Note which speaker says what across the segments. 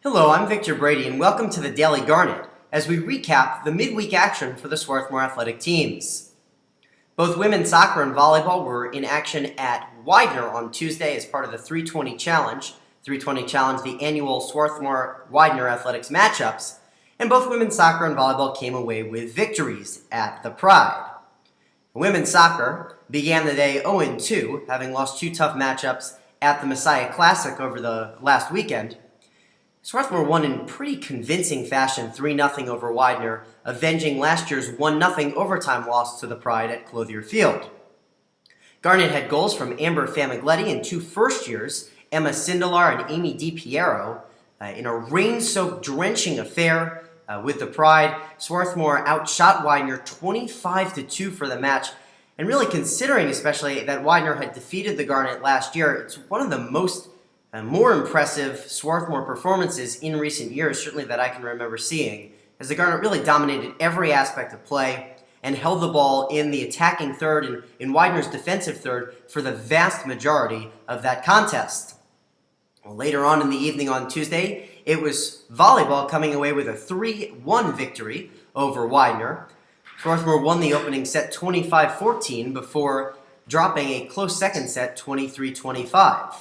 Speaker 1: Hello, I'm Victor Brady, and welcome to the Daily Garnet as we recap the midweek action for the Swarthmore athletic teams. Both women's soccer and volleyball were in action at Widener on Tuesday as part of the 320 Challenge. 320 Challenge, the annual Swarthmore-Widener athletics matchups, and both women's soccer and volleyball came away with victories at the Pride. Women's soccer began the day 0-2, having lost two tough matchups at the Messiah Classic over the last weekend. Swarthmore won in pretty convincing fashion 3-0 over Widener, avenging last year's 1-0 overtime loss to the Pride at Clothier Field. Garnet had goals from Amber Famigletti and two first-years, Emma Sindelar and Amy DiPiero, in a rain-soaked, drenching affair with the Pride. Swarthmore outshot Widener 25-2 for the match, and really considering especially that Widener had defeated the Garnet last year, it's one of the more impressive Swarthmore performances in recent years, certainly that I can remember seeing, as the Garnet really dominated every aspect of play and held the ball in the attacking third and in Widener's defensive third for the vast majority of that contest. Well, later on in the evening on Tuesday, it was volleyball coming away with a 3-1 victory over Widener. Swarthmore won the opening set 25-14 before dropping a close second set 23-25.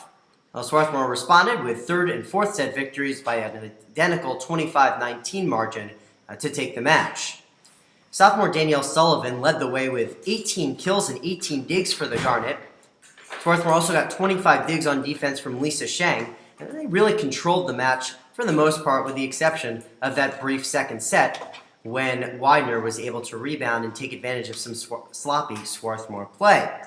Speaker 1: Swarthmore responded with third and fourth set victories by an identical 25-19 margin to take the match. Sophomore Danielle Sullivan led the way with 18 kills and 18 digs for the Garnet. Swarthmore also got 25 digs on defense from Lisa Shang, and they really controlled the match for the most part, with the exception of that brief second set when Widener was able to rebound and take advantage of some sloppy Swarthmore play.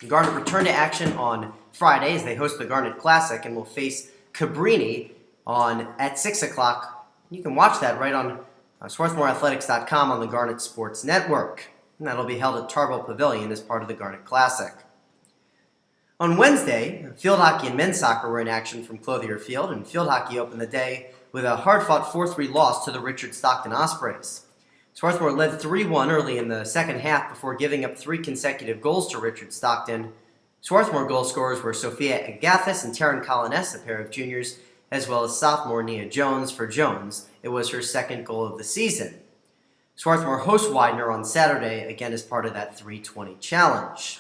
Speaker 1: Garnet returned to action on Friday as they host the Garnet Classic and will face Cabrini at 6 o'clock. You can watch that right on swarthmoreathletics.com on the Garnet Sports Network. And that'll be held at Tarble Pavilion as part of the Garnet Classic. On Wednesday, field hockey and men's soccer were in action from Clothier Field, and field hockey opened the day with a hard-fought 4-3 loss to the Richard Stockton Ospreys. Swarthmore led 3-1 early in the second half before giving up three consecutive goals to Richard Stockton. Swarthmore goal scorers were Sophia Agathis and Taryn Colliness, a pair of juniors, as well as sophomore Nia Jones for Jones. It was her second goal of the season. Swarthmore hosts Widener on Saturday, again as part of that 320 Challenge.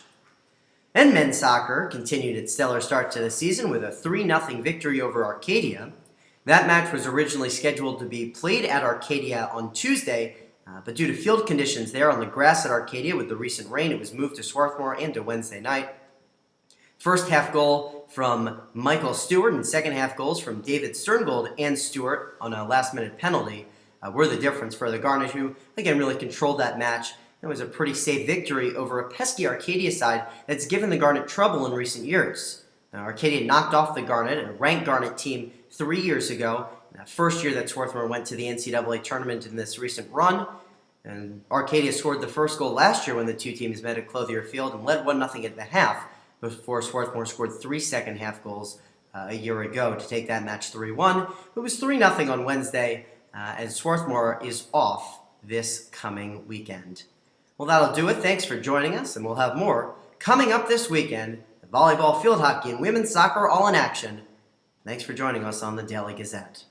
Speaker 1: And men's soccer continued its stellar start to the season with a 3-0 victory over Arcadia. That match was originally scheduled to be played at Arcadia on Tuesday, but due to field conditions there on the grass at Arcadia with the recent rain, it was moved to Swarthmore and to Wednesday night. First half goal from Michael Stewart and second half goals from David Sterngold and Stewart on a last-minute penalty were the difference for the Garnet, who, again, really controlled that match. It was a pretty safe victory over a pesky Arcadia side that's given the Garnet trouble in recent years. Now, Arcadia knocked off the Garnet, a ranked Garnet team, 3 years ago, that first year that Swarthmore went to the NCAA tournament in this recent run. And Arcadia scored the first goal last year when the two teams met at Clothier Field and led 1-0 at the half before Swarthmore scored three second-half goals a year ago to take that match 3-1. It was 3-0 on Wednesday, as Swarthmore is off this coming weekend. Well, that'll do it. Thanks for joining us, and we'll have more coming up this weekend. Volleyball, field hockey, and women's soccer all in action. Thanks for joining us on the Daily Gazette.